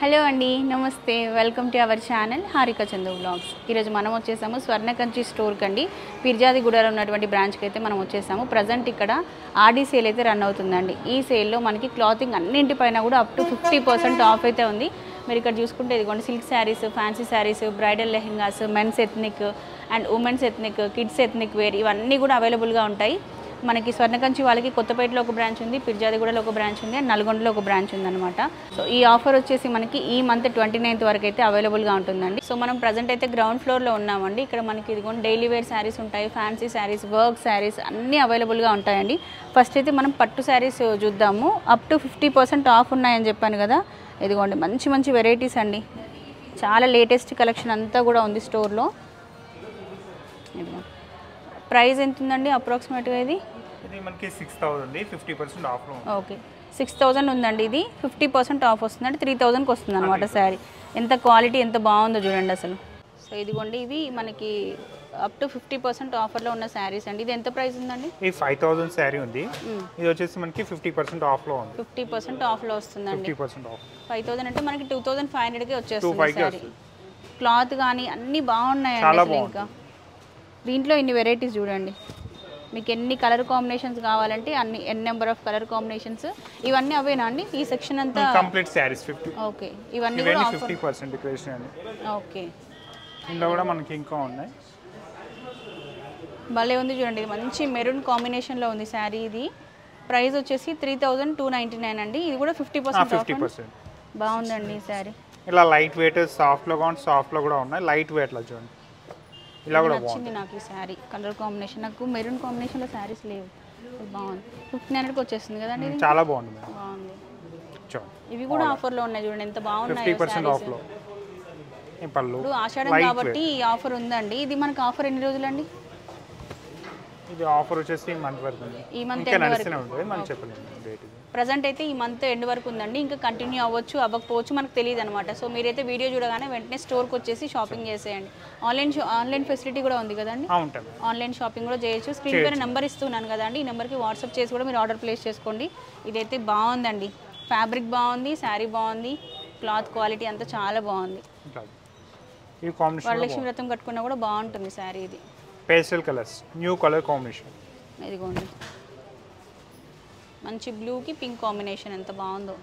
Hello అండి, నమస్తే. Welcome to our channel Harika Chandu vlogs. ఈరోజు మనం వచ్చేసాము స్వర్ణకంచి స్టోర్కి అండి. పిర్జాదిగూడలో ఉన్నటువంటి బ్రాంచ్కి అయితే మనం వచ్చేసాము. ప్రజెంట్ ఇక్కడ ఆర్డీ సేల్ అయితే రన్ అవుతుందండి. ఈ సేల్లో మనకి క్లాతింగ్ అన్నింటిపైన కూడా అప్ టు 50% ఆఫ్ అయితే ఉంది. మీరు ఇక్కడ చూసుకుంటే ఇదిగోండి, silk saris, fancy saris, bridal lehengas, men's ethnic and women's ethnic, kids ethnic wear ఇవన్నీ కూడా అవైలబుల్గా ఉంటాయి. మనకి స్వర్ణకంచి వాళ్ళకి కొత్తపేటలో ఒక బ్రాంచ్ ఉంది, పిర్జాదిగూడలో ఒక బ్రాంచ్ ఉంది, అండ్ నల్గొండలో ఒక బ్రాంచ్ ఉందన్నమాట. సో ఈ ఆఫర్ వచ్చేసి మనకి ఈ మంత్ 29th వరకు అయితే అవైలబుల్గా ఉంటుందండి. సో మనం ప్రజెంట్ అయితే గ్రౌండ్ ఫ్లోర్లో ఉన్నామండి. ఇక్కడ మనకి ఇదిగోండి డైలీ వేర్ శారీస్ ఉంటాయి, ఫ్యాన్సీ శారీస్, వర్క్ శారీస్ అన్నీ అవైలబుల్గా ఉంటాయండి. ఫస్ట్ అయితే మనం పట్టు శారీస్ చూద్దాము. అప్ టు 50% ఆఫ్ ఉన్నాయని చెప్పాను కదా. ఇదిగోండి మంచి మంచి వెరైటీస్ అండి, చాలా లేటెస్ట్ కలెక్షన్ అంతా కూడా ఉంది స్టోర్లో. ప్రైస్ ఎంత ఉందండి అప్రాక్సిమేట్గా? ఇది మనకి 6000 50% ఆఫ్ లో. ఓకే, 6000 ఉందండి. ఇది 50% ఆఫ్ వస్తుందండి, 3000కి వస్తుంది అనమాట శారీ. ఎంత క్వాలిటీ ఎంత బాగుందో చూడండి అసలు. సో ఇదిగోండి, ఇవి మనకి అప్ టు 50% ఆఫర్లో ఉన్న శారీస్ అండి. ఇది ఎంత ప్రైస్ ఉందండి? ఇది 5000 శారీ ఉంది. ఇది వచ్చేసి మనకి 50% ఆఫ్ లో ఉంది. 50% ఆఫ్లో వస్తుందండి. 50% ఆఫ్. 5000 అంటే మనకి 2500కే వచ్చేస్తుంది శారీ. క్లాత్ కానీ అన్నీ బాగున్నాయండి అసలు. ఇంకా దీంట్లో ఇన్ని వెరైటీస్ చూడండి, మీకు ఎన్ని కలర్ కాంబినేషన్స్ కావాలంటే అన్ని నెంబర్ ఆఫ్ కలర్ కాంబినేషన్స్. ఇవన్నీ అవేనా అండి? ఈ సెక్షన్ అంతా కంప్లీట్ శారీస్ 50. ఓకే, ఇవన్నీ కూడా 50% డిక్రేషన్ అండి. ఓకే, ఇందులో కూడా మనకి ఇంకా ఉన్నాయి. భలే ఉంది చూడండి, ఇది మంచి మెరూన్ కాంబినేషన్లో ఉంది శారీ. ఇది ప్రైస్ వచ్చేసి 3299 అండి. ఇది కూడా 50% ఆఫ్. 50% బాగుందండి ఈ శారీ. ఇలా లైట్ వెయిట్ సాఫ్ట్లో కూడా సాఫ్ట్లో కూడా ఉన్నాయి. లైట్ వెయిట్లో చూడండి, ఇలా కూడా నచ్చింది నాకు ఈ శారీ. కలర్ కాంబినేషన్, నాకు మెరూన్ కాంబినేషన్లో శారీస్ లేవు. బాగుంది. 1500కి వచ్చేస్తుంది కదండి. ఇది చాలా బాగుంది. బాగుంది. చూడండి, ఇవి కూడా ఆఫర్లో ఉన్నాయి చూడండి, ఎంత బాగున్నాయి. 50% ఆఫ్లో. ఈ పళ్ళు ఇప్పుడు ఆషాఢం కాబట్టి ఈ ఆఫర్ ఉందండి. ఇది మనకి ఆఫర్ ఎన్ని రోజులండి? ఇది ఆఫర్ వచ్చేసి మంత్ వరకు ఉంది. ఈ మంత్ ఇంకా నడుస్తూనే ఉంటుంది, మనం చెప్పలేము డేట్. ప్రజెంట్ అయితే ఈ మంత్ ఎండ్ వరకు ఉందండి. ఇంకా కంటిన్యూ అవ్వచ్చు అవ్వకపోవచ్చు, మనకు తెలియదు అనమాట. సో మీరైతే వీడియో చూడగానే వెంటనే స్టోర్కి వచ్చేసి షాపింగ్ చేసేయండి. ఆన్లైన్ ఫెసిలిటీ కూడా ఉంది కదండి. ఉంటుంది, ఆన్లైన్ షాపింగ్ కూడా చేయొచ్చు. స్క్రీన్ పైన నెంబర్ ఇస్తున్నాను కదండి, ఈ నెంబర్కి వాట్సాప్ చేసి కూడా మీరు ఆర్డర్ ప్లేస్ చేసుకోండి. ఇదైతే బాగుందండి, ఫ్యాబ్రిక్ బాగుంది, శారీ బాగుంది, క్లాత్ క్వాలిటీ అంతా చాలా బాగుంది. ఈ కాంబినేషన్ వరలక్ష్మి వ్రతం కట్టుకున్నా కూడా బాగుంటుంది శారీ. ఇది pastel colours, new colour combination. ఇదిగోండి, మంచి బ్లూకి పింక్ కాంబినేషన్ ఎంత బాగుందో.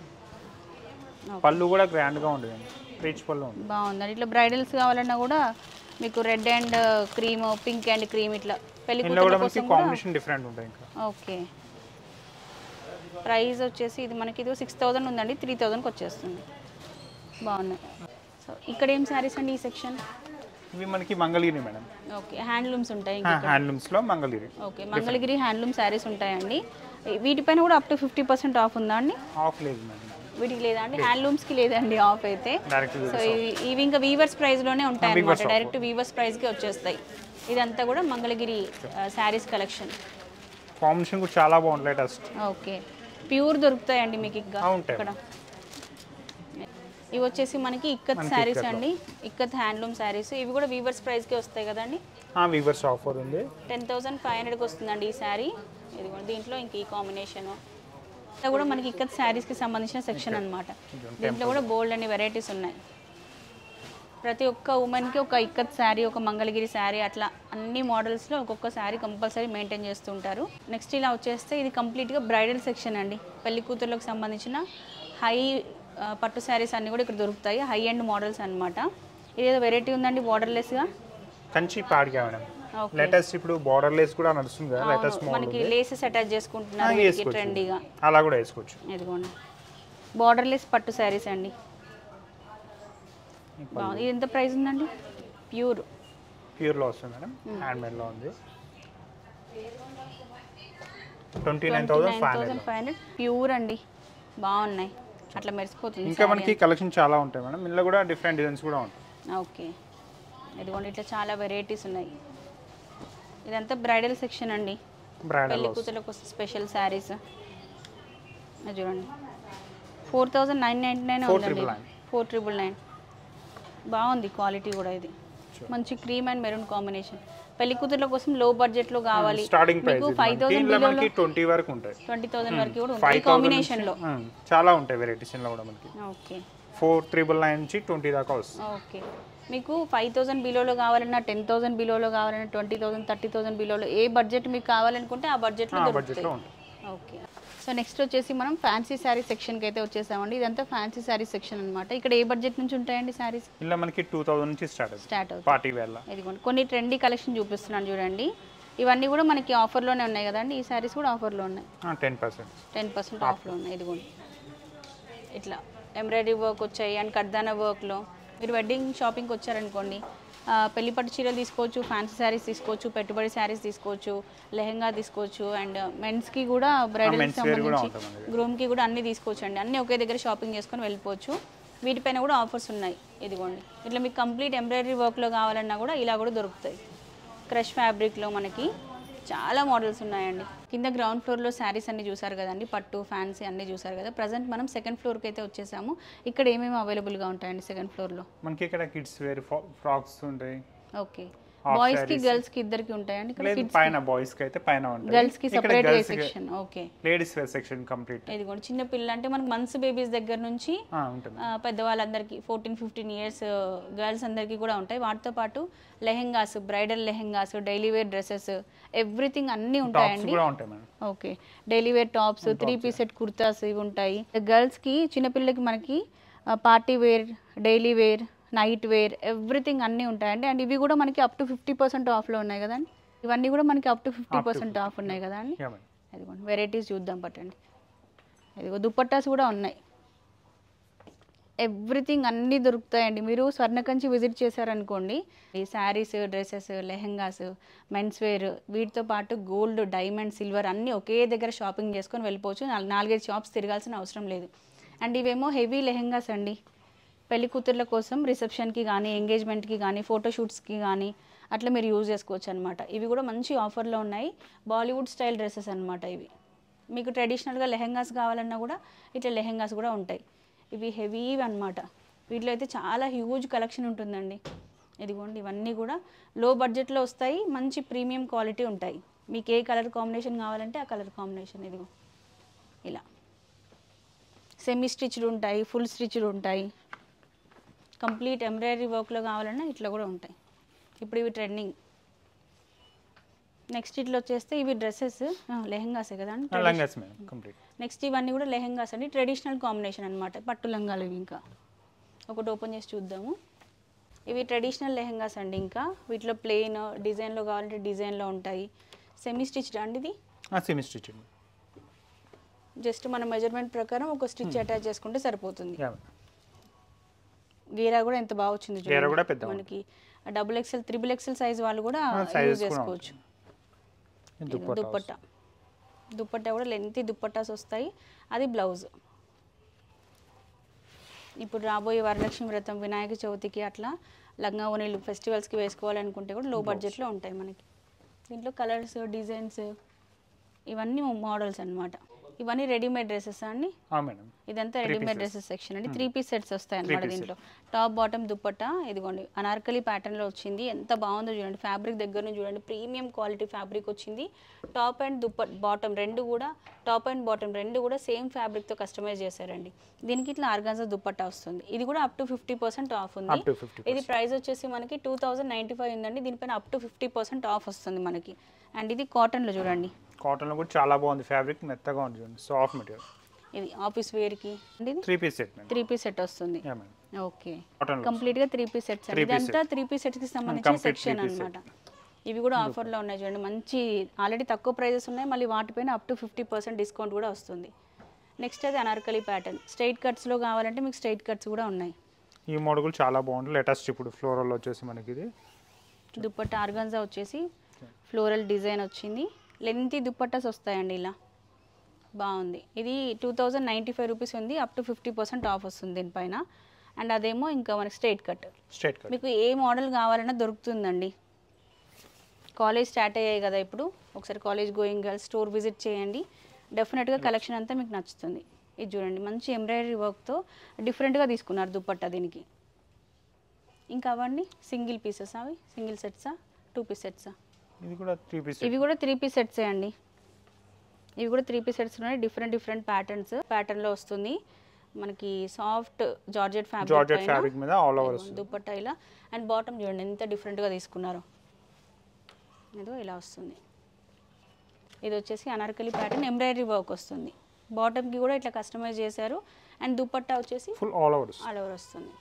పళ్ళు కూడా గ్రాండ్గా ఉంటుంది, రిచ్ పళ్ళు ఉంది. బాగుందండి. ఇట్లా బ్రైడల్స్ కావాలన్నా కూడా మీకు red and cream, pink and cream ఇట్లా పెళ్లి కూతురు కోసం కాంబినేషన్ డిఫరెంట్ ఉంటాయి ఇంకా. ఓకే, ప్రైస్ వచ్చేసి ఇది మనకి ఇది 6000 ఉందండి, 3000కి వచ్చేస్తుంది. బాగున్నాయి. సో ఇక్కడ ఏం శారీస్ అండి ఈ సెక్షన్? ఇవి మనకి మంగళగిరి మేడం. ఓకే, హ్యాండ్లూమ్స్ ఉంటాయి. హ్యాండ్లూమ్స్లో మంగళగిరి. ఓకే, మంగళగిరి హ్యాండ్లూమ్ శారీస్ ఉంటాయండి. వీటిపైన కూడా అప్ టు 50% ఆఫ్ ఉందా అండి? ఆఫ్ లేదు మేడం, వీటికి లేదా అండి? హ్యాండ్లూమ్స్కి లేదండి ఆఫ్ అయితే. సో ఇవి ఇంకా వీవర్స్ ప్రైస్లోనే ఉంటాయి అన్నమాట, డైరెక్ట్ వీవర్స్ ప్రైస్కి వచ్చేస్తాయి. ఇదంతా కూడా మంగళగిరి శారీస్ కలెక్షన్. కాంబినేషన్ కూడా చాలా బాగుంది, లేటెస్ట్. ఓకే, ప్యూర్ దొరుకుతాయండి మీకు ఇంకా ఇక్కడ. ఇవి వచ్చేసి మనకి ఇక్కత్ శారీస్ అండి, ఇక్కత్ హ్యాండ్లూమ్ శారీస్. ఇవి కూడా వీవర్స్ ప్రైస్కి వస్తాయి కదండి. వీవర్స్ ఆఫర్ ఉంది, 10500కి వస్తుందండి ఈ శారీ. ఇది కూడా దీంట్లో ఇంక ఈ కాంబినేషను ఇది కూడా మనకి ఇక్కత్ శారీస్కి సంబంధించిన సెక్షన్ అనమాట. దీంట్లో కూడా బోల్డ్ అనే వెరైటీస్ ఉన్నాయి. ప్రతి ఒక్క ఉమెన్కి ఒక ఇక్కత్ శారీ, ఒక మంగళగిరి శారీ, అట్లా అన్ని మోడల్స్లో ఒక్కొక్క శారీ కంపల్సరీ మెయింటైన్ చేస్తుంటారు. నెక్స్ట్ ఇలా వచ్చేస్తే ఇది కంప్లీట్గా బ్రైడల్ సెక్షన్ అండి. పెళ్లి కూతుర్లకు సంబంధించిన హై పట్టు శారీస్ అన్నీ కూడా ఇక్కడ దొరుకుతాయి, హై ఎండ్ మోడల్స్ అనమాట. ఇదేదో వెరైటీ ఉందండి, బార్డర్లెస్గా కంచి పాడిగా మేడం. లేటెస్ట్ ఇప్పుడు బార్డర్లెస్ కూడా నడుస్తుంది కదా, లేటెస్ట్ మోడల్. మనకి లేసెస్ అటాచ్ చేసుకుంటున్నారు ట్రెండీగా, అలా కూడా వేసుకోవచ్చు. ఇదిగోండి బార్డర్లెస్ పట్టు శారీస్ అండి. బాగుంది. ఇది ఎంత ప్రైస్ ఉందండి? ప్యూర్లో వస్తుంది మేడం, హ్యాండ్మేడ్లో ఉంది. 29500 ప్యూర్ అండి, బాగున్నాయి, అట్లా మెరిసిపోతుంది. ఇంకా మనకి కలెక్షన్ చాలా ఉంటాయి మేడం, ఇందులో కూడా డిఫరెంట్ డిజైన్స్ కూడా ఉంటాయి. ఓకే, ఇదిగోండి ఇట్లా చాలా వెరైటీస్ ఉన్నాయి. ఇదంతా బ్రైడల్ సెక్షన్ అండి, పెళ్లి కూతుర్లకు స్పెషల్ శారీస్. చూడండి 4999 ఉందండి, 4999. బాగుంది క్వాలిటీ కూడా. ఇది మంచి క్రీమ్ అండ్ మెరూన్ కాంబినేషన్. పెళ్లి కూతుర్ల కోసం లో బడ్జెట్ లో కావాలి, మీకు 5000 బిలో 20 వరకు ఉంటాయి, 20000 వరకు కూడా ఉంటాయి. ఈ కాంబినేషన్ లో చాలా ఉంటాయి వెరైటీస్ ఇందులో కూడా మనకి. ఓకే, 4,999 నుంచి 20 దాకా వస్తుంది. ఓకే. మీకు 5,000 బిలోలో కావాలన్నా, 10,000 బిలోలో కావాలన్నా, 20,000, 30,000 బిలోలో ఏ బడ్జెట్ మీకు కావాలనుకుంటే ఆ బడ్జెట్లో ఆ దొరుకుతాయి. బడ్జెట్లో ఉంటుంది. ఓకే. సో నెక్స్ట్ వచ్చేసి మనం ఫ్యాన్సీ శారీ సెక్షన్కి అయితే వచ్చేసామండి. ఇదంతా ఫ్యాన్సీ శారీ సెక్షన్ అనమాట. ఇక్కడ ఏ బడ్జెట్ నుంచి ఉంటాయండి శారీస్? ఇలా మనకి 2,000 నుంచి స్టార్ట్ అవుతుంది. పార్టీ వేర్లా. ఇదిగోండి కొన్ని ట్రెండీ కలెక్షన్ చూపిస్తున్నాను చూడండి. ఇవన్నీ కూడా మనకి ఆఫర్లోనే ఉన్నాయి కదండి. ఈ శారీస్ కూడా ఆఫర్లో ఉన్నాయి. 10% ఆఫ్లో ఉన్నాయి. ఇదిగోండి ఇట్లా ఎంబ్రాయిడరీ వర్క్ వచ్చాయి అండ్ కర్దానా వర్క్లో. మీరు వెడ్డింగ్ షాపింగ్కి వచ్చారనుకోండి, పెళ్లి పట్టు చీరలు తీసుకోవచ్చు, ఫ్యాన్సీ శారీస్ తీసుకోవచ్చు, పెట్టుబడి శారీస్ తీసుకోవచ్చు, లెహెంగా తీసుకోవచ్చు, అండ్ మెన్స్కి కూడా బ్రైడల్కి సంబంధించి గ్రూమ్కి కూడా అన్నీ తీసుకోవచ్చు అండి. అన్నీ ఒకే దగ్గర షాపింగ్ చేసుకొని వెళ్ళిపోవచ్చు. వీటిపైన కూడా ఆఫర్స్ ఉన్నాయి. ఇదిగోండి ఇట్లా మీకు కంప్లీట్ ఎంబ్రాయిడరీ వర్క్లో కావాలన్నా కూడా ఇలా కూడా దొరుకుతాయి. క్రష్ ఫ్యాబ్రిక్లో మనకి చాలా మోడల్స్ ఉన్నాయండి. కింద గ్రౌండ్ ఫ్లోర్లో శారీస్ అన్ని చూసారు కదండి, పట్టు ఫ్యాన్సీ అన్నీ చూసారు కదా. ప్రజెంట్ మనం సెకండ్ ఫ్లోర్కి అయితే వచ్చేసాము. ఇక్కడ ఏమేమి అవైలబుల్గా ఉంటాయండి సెకండ్ ఫ్లోర్లో? మనకి ఇక్కడ కిడ్స్ వేర్ ఫ్రాక్స్ ఉంటాయి. ఓకే. బాయ్స్ కి గర్ల్స్ కి ఇద్దరికి ఉంటాయండి. పైన బాయ్స్ కి అయితే పైన ఉంటాయి, గర్ల్స్ కి సెపరేట్ వే section. Okay. Ladies wear section complete. ఇది కూడా చిన్న పిల్లలు అంటే మనకి మంత్స్ బేబీస్ దగ్గర నుంచి పెద్దవాళ్ళందరికీ 14-15 ఇయర్స్ గర్ల్స్ అందరికీ కూడా ఉంటాయి. వాటితో పాటు lehengas, bridal lehengas, daily wear dresses, everything అన్నీ ఉంటాయండి. Okay. Daily wear tops, 3-piece set kurtas ఇవి ఉంటాయి. గర్ల్స్ కి చిన్నపిల్లలకి మనకి party wear, daily wear, night wear, everything అన్నీ ఉంటాయండి. అండ్ ఇవి కూడా మనకి అప్ టు 50% ఆఫ్లో ఉన్నాయి కదండి. ఇవన్నీ కూడా మనకి అప్ టు 50% ఆఫ్ ఉన్నాయి కదా అండి. ఇదిగోండి వెరైటీస్ చూద్దాం పట్టండి. ఇదిగో దుపట్టాస్ కూడా ఉన్నాయి. ఎవ్రీథింగ్ అన్నీ దొరుకుతాయండి. మీరు స్వర్ణకంచి విజిట్ చేశారనుకోండి, ఈ saris, dresses, lehengas, men's wear, వీటితో పాటు గోల్డ్, డైమండ్, సిల్వర్ అన్నీ ఒకే దగ్గర షాపింగ్ చేసుకొని వెళ్ళిపోవచ్చు. 4-5 షాప్స్ తిరగాల్సిన అవసరం లేదు. అండ్ ఇవేమో హెవీ లెహెంగాస్ అండి. పెళ్లి కూతుర్ల కోసం రిసెప్షన్కి కానీ, ఎంగేజ్మెంట్కి కానీ, ఫోటోషూట్స్కి కానీ అట్లా మీరు యూజ్ చేసుకోవచ్చు అనమాట. ఇవి కూడా మంచి ఆఫర్లో ఉన్నాయి. బాలీవుడ్ స్టైల్ డ్రెస్సెస్ అనమాట ఇవి. మీకు ట్రెడిషనల్గా లెహెంగాస్ కావాలన్నా కూడా ఇట్లా లెహెంగాస్ కూడా ఉంటాయి. ఇవి హెవీ అనమాట. వీటిలో అయితే చాలా హ్యూజ్ కలెక్షన్ ఉంటుందండి. ఇదిగోండి ఇవన్నీ కూడా లో బడ్జెట్లో వస్తాయి, మంచి ప్రీమియం క్వాలిటీ ఉంటాయి. మీకు ఏ కలర్ కాంబినేషన్ కావాలంటే ఆ కలర్ కాంబినేషన్. ఇదిగో ఇలా సెమీ స్టిచ్డ్ ఉంటాయి, ఫుల్ స్టిచ్డ్ ఉంటాయి, కంప్లీట్ ఎంబ్రాయిడరీ వర్క్లో కావాలన్నా ఇట్లా కూడా ఉంటాయి. ఇప్పుడు ఇవి ట్రెండింగ్. నెక్స్ట్ ఇట్లా వచ్చేస్తే ఇవి డ్రెస్సెస్, లెహెంగాసే కదా అండి. నెక్స్ట్ ఇవన్నీ కూడా లెహెంగాస్ అండి, ట్రెడిషనల్ కాంబినేషన్ అనమాట. పట్టు లంగాలు ఇవి. ఇంకా ఒకటి ఓపెన్ చేసి చూద్దాము. ఇవి ట్రెడిషనల్ లెహెంగాస్ అండి. ఇంకా వీటిలో ప్లెయిన్ డిజైన్లో కావాలంటే డిజైన్లో ఉంటాయి. సెమీ స్టిచ్డ్ అండి ఇది. Semi stitched. జస్ట్ మన మెజర్మెంట్ ప్రకారం ఒక స్టిచ్ అటాచ్ చేసుకుంటే సరిపోతుంది. గీరా కూడా ఎంత బాగా వచ్చింది చూడండి. మనకి XXL, XXL సైజ్ వాళ్ళు కూడా యూజ్ చేసుకోవచ్చు. దుప్పట్టా కూడా లెంతీ దుప్పట్టాస్ వస్తాయి. అది బ్లౌజ్. ఇప్పుడు రాబోయే వరలక్ష్మి వ్రతం, వినాయక చవితికి అట్లా లంగా ఓనీలు ఫెస్టివల్స్కి వేసుకోవాలనుకుంటే కూడా లో బడ్జెట్లో ఉంటాయి మనకి. దీంట్లో కలర్స్, డిజైన్స్ ఇవన్నీ మోడల్స్ అనమాట. ఇవన్నీ రెడీమేడ్ డ్రెస్సెస్ అండి. ఇదంతా రెడీమేడ్ డ్రెస్సెస్ సెక్షన్ అండి. 3-piece సెట్స్ వస్తాయి అన్నమాట. దీంట్లో టాప్ బాటమ్ దుపట్టా ఇదిగోండి అనార్కలి ప్యాటర్న్లో వచ్చింది. ఎంత బాగుందో చూడండి. ఫ్యాబ్రిక్ దగ్గర నుంచి చూడండి, ప్రీమియం క్వాలిటీ ఫ్యాబ్రిక్ వచ్చింది. టాప్ అండ్ బాటమ్ రెండు కూడా సేమ్ ఫ్యాబ్రిక్తో కస్టమైజ్ చేశారండి. దీనికి ఇట్లా ఆర్గాన్జా దుపట్టా వస్తుంది. ఇది కూడా అప్ టు 50% ఆఫ్ ఉంది. ఇది ప్రైస్ వచ్చేసి మనకి 2,095 ఉందండి. దీనిపైన అప్ టు 50% ఆఫ్ వస్తుంది మనకి. అండ్ ఇది కాటన్లో చూడండి. కాటన్లో కూడా చాలా బాగుంది. ఫ్యాబ్రిక్ మెత్తగా ఉంది చూడండి, సాఫ్ట్ మెటీరియల్. ఇది ఆఫీస్ వేర్కి 3-piece సెట్ వస్తుంది. ఓకే. కంప్లీట్గా 3-piece సెట్స్. ఇదంతా 3-piece సెట్స్కి సంబంధించిన సెక్షన్ అనమాట. ఇవి కూడా ఆఫర్లో ఉన్నాయి చూడండి. మంచి ఆల్రెడీ తక్కువ ప్రైజెస్ ఉన్నాయి, మళ్ళీ వాటిపైన అప్ టు 50% డిస్కౌంట్ కూడా వస్తుంది. నెక్స్ట్ అది అనార్కలి ప్యాటర్న్. స్ట్రైట్ కట్స్లో కావాలంటే మీకు స్ట్రైట్ కట్స్ కూడా ఉన్నాయి. ఈ మోడల్ కూడా చాలా బాగుంది. లేటెస్ట్ ఇప్పుడు ఫ్లోరల్ వచ్చేసి మనకి ఇది దుపట్టా ఆర్గాన్జా వచ్చేసి ఫ్లోరల్ డిజైన్ వచ్చింది. లెంతీ దుపట్టాస్ వస్తాయండి ఇలా. బాగుంది. ఇది 2,095 రూపీస్ ఉంది. అప్ టు 50% ఆఫ్ వస్తుంది దీనిపైన. అండ్ అదేమో ఇంకా మనకి స్ట్రైట్ కట్. మీకు ఏ మోడల్ కావాలన్నా దొరుకుతుందండి. కాలేజ్ స్టార్ట్ అయ్యాయి కదా ఇప్పుడు. ఒకసారి college going girls store visit చేయండి. డెఫినెట్గా కలెక్షన్ అంతా మీకు నచ్చుతుంది. ఇది చూడండి మంచి ఎంబ్రాయిడరీ వర్క్తో డిఫరెంట్గా తీసుకున్నారు దుపట్టా దీనికి. ఇంకా అవన్నీ సింగిల్ పీసెస్, అవి సింగిల్ సెట్సా, 2-piece సెట్సా? ఇవి కూడా 3-piece సెట్సే అండి. ఇవి కూడా 3-piece సెట్స్ ఉన్నాయి. డిఫరెంట్ ప్యాటర్న్లో వస్తుంది. మనకి సాఫ్ట్ జార్జెట్ ఫ్యాబ్రిక్ మీద ఆల్ ఓవర్ వస్తుంది. దుపట్టా ఇలా అండ్ బాటమ్ చూడండి ఎంత డిఫరెంట్గా తీసుకున్నారో. ఏదో ఇలా వస్తుంది. ఇది వచ్చేసి అనార్కలి ప్యాటర్న్ ఎంబ్రాయిడరీ వర్క్ వస్తుంది. బాటమ్కి కూడా ఇట్లా కస్టమైజ్ చేశారు అండ్ దుపట్టా వచ్చేసి ఫుల్ ఆల్ ఓవర్ వస్తుంది.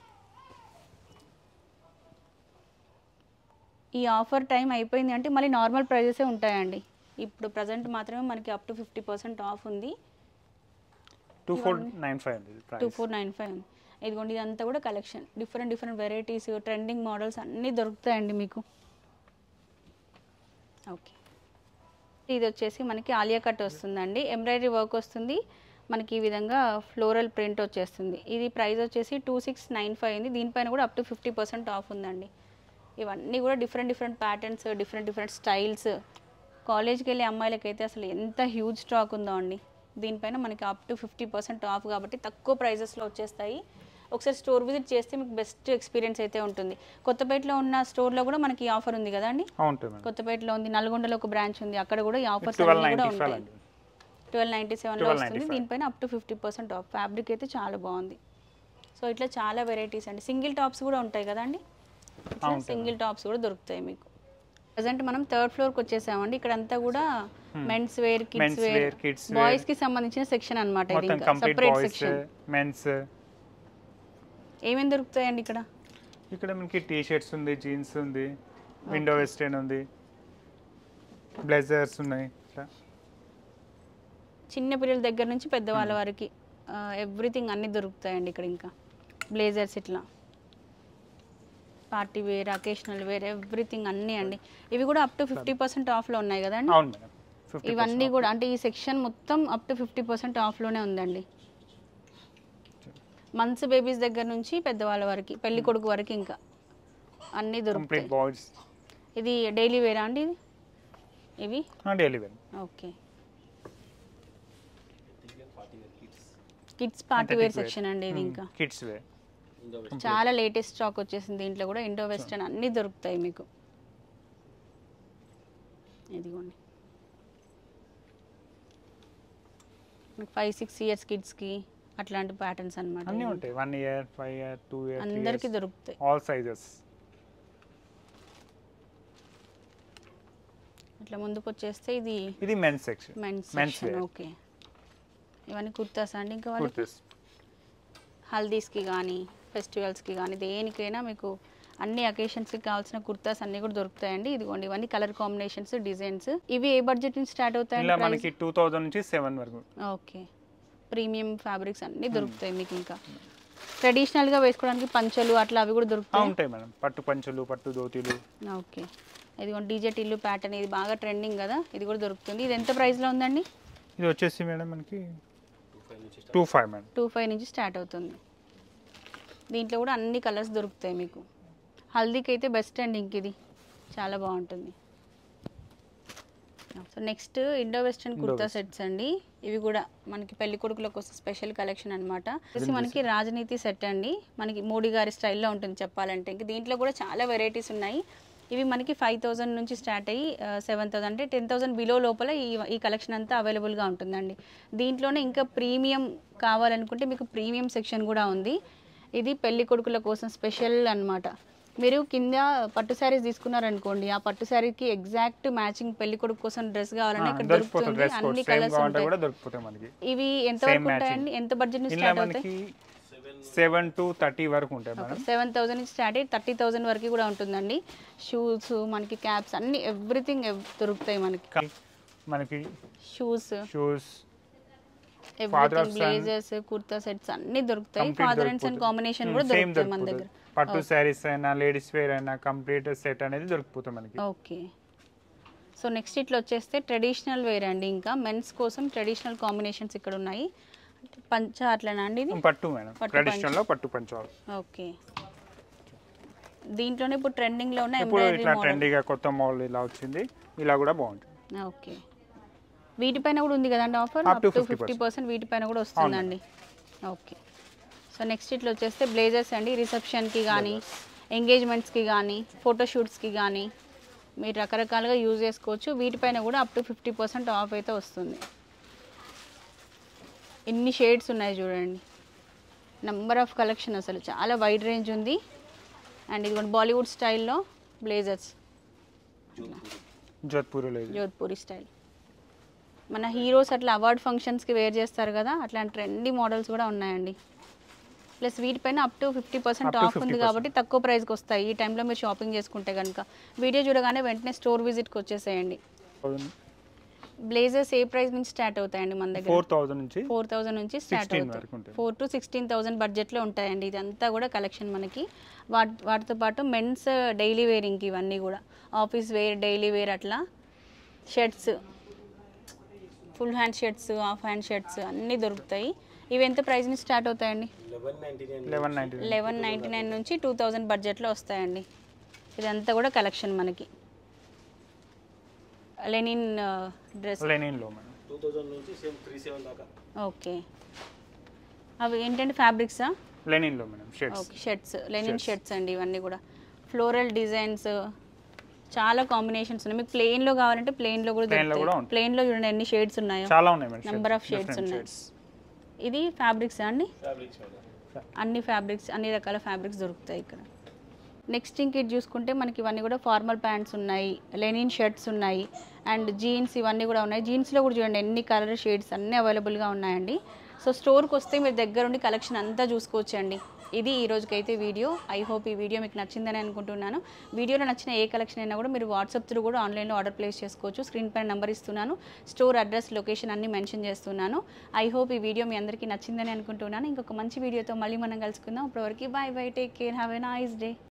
ఈ ఆఫర్ టైం అయిపోయింది అంటే మళ్ళీ నార్మల్ ప్రైజెసే ఉంటాయండి. ఇప్పుడు ప్రజెంట్ మాత్రమే మనకి అప్ టు 50% ఆఫ్ ఉంది. 2495 ఇదిగోండి. ఇదంతా కూడా collection different varieties trending models అన్నీ దొరుకుతాయండి మీకు. ఓకే, ఇది వచ్చేసి మనకి ఆలియా కట్ వస్తుందండి. ఎంబ్రాయిడరీ వర్క్ వస్తుంది మనకి. ఈ విధంగా ఫ్లోరల్ ప్రింట్ వచ్చేస్తుంది. ఇది ప్రైస్ వచ్చేసి 2695 ఉంది. దీనిపైన కూడా అప్ టు 50% ఆఫ్ ఉందండి. ఇవన్నీ కూడా డిఫరెంట్ ప్యాటర్న్స్ డిఫరెంట్ స్టైల్స్. కాలేజ్కి వెళ్ళే అమ్మాయిలకైతే అసలు ఎంత హ్యూజ్ స్టాక్ ఉందో అండి. దీనిపైన మనకి అప్ టు 50% ఆఫ్ కాబట్టి తక్కువ ప్రైజెస్లో వచ్చేస్తాయి. ఒకసారి స్టోర్ విజిట్ చేస్తే మీకు బెస్ట్ ఎక్స్పీరియన్స్ అయితే ఉంటుంది. కొత్తపేటలో ఉన్న స్టోర్లో కూడా మనకి ఈ ఆఫర్ ఉంది కదండి. కొత్తపేటలో ఉంది, నల్గొండలో ఒక బ్రాంచ్ ఉంది, అక్కడ కూడా ఈ ఆఫర్స్ అన్నీ కూడా ఉంటాయి. 1297లో వస్తుంది. దీనిపైన అప్ టు 50% ఆఫ్. ఫ్యాబ్రిక్ అయితే చాలా బాగుంది. సో ఇట్లా చాలా వెరైటీస్ అండి. సింగిల్ టాప్స్ కూడా ఉంటాయి కదండి. సింగిల్ టాప్స్ కూడా దొరుకుతాయి మీకు. ప్రజెంట్ మనం 3rd ఫ్లోర్కి వచ్చేసామండి. ఇక్కడ అంతా కూడా men's wear, kids wear, boys కి సంబంధించిన సెక్షన్ అన్నమాట. ఇది ఇంకా సెపరేట్ సెక్షన్. మెన్స్ ఏమేం దొరుకుతాయండి ఇక్కడ? ఇక్కడ మనకి టీ షర్ట్స్ ఉంది, జీన్స్ ఉంది, విండో వెస్టర్న్ ఉంది, బ్లేజర్స్ ఉన్నాయి. చిన్న పిల్లల దగ్గర నుంచి పెద్దవాళ్ళ వరకు ఎవ్రీథింగ్ అన్ని దొరుకుతాయండి ఇక్కడ. ఇంకా బ్లేజర్స్ ఇట్లా party wear, occasional wear everything అన్నీ అండి. ఇవి కూడా అప్ టు 50% ఆఫ్లో ఉన్నాయి కదండి. ఇవన్నీ కూడా అంటే ఈ సెక్షన్ మొత్తం అప్ టు 50% ఆఫ్లోనే ఉందండి. మంత్స్ బేబీస్ దగ్గర నుంచి పెద్దవాళ్ళ వరకు, పెళ్లి కొడుకు వరకు ఇంకా అన్నీ దొరుకుతాయి. ఇది డైలీ వేరా అండి? ఇవి daily wear. Okay, kids party wear section అండి ఇది. ఇంకా కిడ్స్ వేర్ చాలా లేటెస్ట్ స్టాక్ వచ్చేసింది. దీంట్లో కూడా ఇండో వెస్టర్న్ అన్నీ దొరుకుతాయి మీకు. ఇదిగోండి 5-6 ఇయర్స్ కిడ్స్కి అట్లాంటి ప్యాటర్న్స్ అన్నమాట. అన్నీ ఉంటాయి. 1 ఇయర్, 5 ఇయర్, 2 ఇయర్ అందరికీ దొరుకుతాయి. All sizes. ఇట్లా ముందుకు వచ్చేస్తే ఇది men's section. Men's section. Okay, ఇవన్నీ కుర్తాస్ అండి. ఇంకా వాళ్ళకి హల్దీస్కి కానీ ఫెస్టివల్స్కి కానీ దేనికైనా మీకు అన్ని అకేషన్స్కి కావాల్సిన కుర్తాస్ అన్నీ కూడా దొరుకుతాయండి. ఇదిగోండి ఇవన్నీ కలర్ కాంబినేషన్స్, డిజైన్స్. ఇవి ఏ బడ్జెట్ నుంచి స్టార్ట్ అవుతాయి? మనకి 2000 నుంచి 7 వరకు. ఓకే, ప్రీమియం ఫ్యాబ్రిక్స్ అన్నీ దొరుకుతాయి మీకు. ఇంకా ట్రెడిషనల్గా వేసుకోవడానికి పంచలు అట్లా అవి కూడా ఉంటాయి మేడం. పట్టు పంచలు, పట్టు ధోతీలు. ఓకే, ఇదిగోండి డిజెట్ ఇల్లు ప్యాటర్న్. ఇది బాగా ట్రెండింగ్ కదా, ఇది కూడా దొరుకుతుంది. ఇది ఎంత ప్రైస్లో ఉందండి? ఇది వచ్చేసి మేడం మనకి 25 నుంచి స్టార్ట్ అవుతుంది. దీంట్లో కూడా అన్ని కలర్స్ దొరుకుతాయి మీకు. హల్దీకి అయితే బెస్ట్ అండి. ఇంక ఇది చాలా బాగుంటుంది. So next Indo western kurta sets అండి. ఇవి కూడా మనకి పెళ్లి కొడుకుల కోసం స్పెషల్ కలెక్షన్ అనమాట. మనకి రాజనీతి సెట్ అండి. మనకి మోడీ గారి స్టైల్లో ఉంటుంది చెప్పాలంటే. ఇంక దీంట్లో కూడా చాలా వెరైటీస్ ఉన్నాయి. ఇవి మనకి 5000 నుంచి స్టార్ట్ అయ్యి 7000 అంటే 10,000 బిలో లోపల ఈ కలెక్షన్ అంతా అవైలబుల్గా ఉంటుందండి. దీంట్లోనే ఇంకా ప్రీమియం కావాలనుకుంటే మీకు ప్రీమియం సెక్షన్ కూడా ఉంది. ఇది పెళ్లి కొడుకుల కోసం స్పెషల్ అన్నమాట. మీరు కింద పట్టు శారీస్ తీసుకున్నారనుకోండి, ఆ పట్టు శారీకి ఎగ్జాక్ట్ మ్యాచింగ్ పెళ్లి కొడుకు కోసం డ్రెస్ కావాలన్నా ఇక్కడ దొరుకుతుంది. అన్ని కలర్స్ ఉంటాయి. ఇవి ఎంత వరకు ఉంటాయండి? ఎంత బడ్జెట్ నుంచి స్టార్ట్ అవుతాయి? 7 to 30 వరకు ఉంటాయి మేడం. 7,000 నుంచి స్టార్ట్ అయ్యి 30,000 వరకు కూడా ఉంటుందండి. షూస్, మనకి క్యాప్స్ అన్ని ఎవ్రీథింగ్ దొరుకుతాయి మనకి. Shoes everything, blazers, kurta sets అన్ని దొరుకుతాయి. ఫాదర్ అండ్ సన్ కాంబినేషన్ కూడా దొరుకుతాయి మన దగ్గర. పట్టు శారీస్ అయినా లేడీస్ వేర్ అయినా కంప్లీట్ సెట్ అనేది దొరుకుతుంది మనకి. ఓకే, సో నెక్స్ట్ ఇట్లా వచ్చేస్తే ట్రెడిషనల్ వేర్ అండి. ఇంకా మెన్స్ కోసం ట్రెడిషనల్ కాంబినేషన్స్ ఇక్కడ ఉన్నాయి. పంచ అట్లనా అండి? ఇది పట్టు మేడం, ట్రెడిషనల్ లో పట్టు పంచ. ఓకే, దీంట్లోనే ఇప్పుడు ట్రెండింగ్ లో ఉన్న ఇప్పుడు ఇట్లా ట్రెండీగా కొత్త మోడల్ ఇలా వచ్చింది. ఇలా కూడా బాగుంటుంది. ఓకే, వీటిపైన కూడా ఉంది కదండి ఆఫర్. అప్ టు 50% వీటిపైన కూడా వస్తుందండి. ఓకే, సో నెక్స్ట్ ఇట్లా వచ్చేస్తే బ్లేజర్స్ అండి. రిసెప్షన్కి కానీ, ఎంగేజ్మెంట్స్కి కానీ, ఫోటోషూట్స్కి కానీ మీరు రకరకాలుగా యూజ్ చేసుకోవచ్చు. వీటిపైన కూడా అప్ టు 50% ఆఫ్ అయితే వస్తుంది. ఇన్ని షేడ్స్ ఉన్నాయి చూడండి. నెంబర్ ఆఫ్ కలెక్షన్ అసలు చాలా వైడ్ రేంజ్ ఉంది. అండ్ ఇది కూడా బాలీవుడ్ స్టైల్లో బ్లేజర్స్, జోధ్పూరి స్టైల్. మన హీరోస్ అట్లా అవార్డ్ ఫంక్షన్స్కి వేర్ చేస్తారు కదా, అట్లాంటి ట్రెండీ మోడల్స్ కూడా ఉన్నాయండి. ప్లస్ వీటిపైన అప్ టు 50% ఆఫ్ ఉంది కాబట్టి తక్కువ ప్రైస్కి వస్తాయి. ఈ టైంలో మీరు షాపింగ్ చేసుకుంటే కనుక వీడియో చూడగానే వెంటనే స్టోర్ విజిట్కి వచ్చేసేయండి. బ్లేజర్స్ ఏ ప్రైస్ నుంచి స్టార్ట్ అవుతాయండి మన దగ్గర? 4,000 నుంచి స్టార్ట్ అవుతాయి. 4,000 to 16,000 బడ్జెట్లో ఉంటాయండి. ఇదంతా కూడా కలెక్షన్ మనకి. వాటితో పాటు మెన్స్ డైలీ వేరింగ్కి ఇవన్నీ కూడా ఆఫీస్ వేర్, డైలీ వేర్ అట్లా shirts, full hand shirts, half hand shirts అన్నీ దొరుకుతాయి. ఇవి ఎంత ప్రైస్ నుంచి స్టార్ట్ అవుతాయండి? 1199 నుంచి 2000 బడ్జెట్లో వస్తాయండి. ఇదంతా కూడా కలెక్షన్ మనకి. లెనిన్ డ్రెస్, లెనిన్లో 2000 నుంచి 37 దాకా. ఓకే, అవి ఏంటంటే ఫ్యాబ్రిక్సా? లెనిన్లో madam shirts. Okay, shirts, linen shirts అండి. ఇవన్నీ కూడా ఫ్లోరల్ డిజైన్స్, చాలా కాంబినేషన్స్ ఉన్నాయి. మీకు ప్లెయిన్లో కావాలంటే ప్లెయిన్లో కూడా దొరుకుతాయి. ప్లెయిన్లో చూడండి ఎన్ని షేడ్స్ ఉన్నాయో, చాలా ఉన్నాయి మేడం, నెంబర్ ఆఫ్ షేడ్స్ ఉన్నాయి. ఇది ఫ్యాబ్రిక్సా అండి? అన్ని ఫ్యాబ్రిక్స్, అన్ని రకాల ఫ్యాబ్రిక్స్ దొరుకుతాయి ఇక్కడ. నెక్స్ట్ ఇంక ఇది చూసుకుంటే మనకి ఇవన్నీ కూడా ఫార్మల్ ప్యాంట్స్ ఉన్నాయి, లెనిన్ షర్ట్స్ ఉన్నాయి, అండ్ జీన్స్ ఇవన్నీ కూడా ఉన్నాయి. జీన్స్లో కూడా చూడండి ఎన్ని కలర్ షేడ్స్ అన్నీ అవైలబుల్గా ఉన్నాయండి. సో స్టోర్కి వస్తే మీరు దగ్గరుండి కలెక్షన్ అంతా చూసుకోవచ్చండి. ఇది ఈ రోజుకైతే వీడియో. ఐ హోప్ ఈ వీడియో మీకు నచ్చిందని అనుకుంటున్నాను. వీడియోలో నచ్చిన ఏ కలెక్షన్ అయినా కూడా మీరు వాట్సాప్ త్రూ కూడా ఆన్లైన్లో ఆర్డర్ ప్లేస్ చేసుకోవచ్చు. స్క్రీన్ పైన నెంబర్ ఇస్తున్నాను, స్టోర్ అడ్రస్, లొకేషన్ అన్ని మెన్షన్ చేస్తున్నాను. ఐ హోప్ ఈ వీడియో మీ అందరికీ నచ్చిందని అనుకుంటున్నాను. ఇంకొక మంచి వీడియోతో మళ్ళీ మనం కలుసుకుందాం. ఇప్పటివరకు bye bye, take care, have a nice day.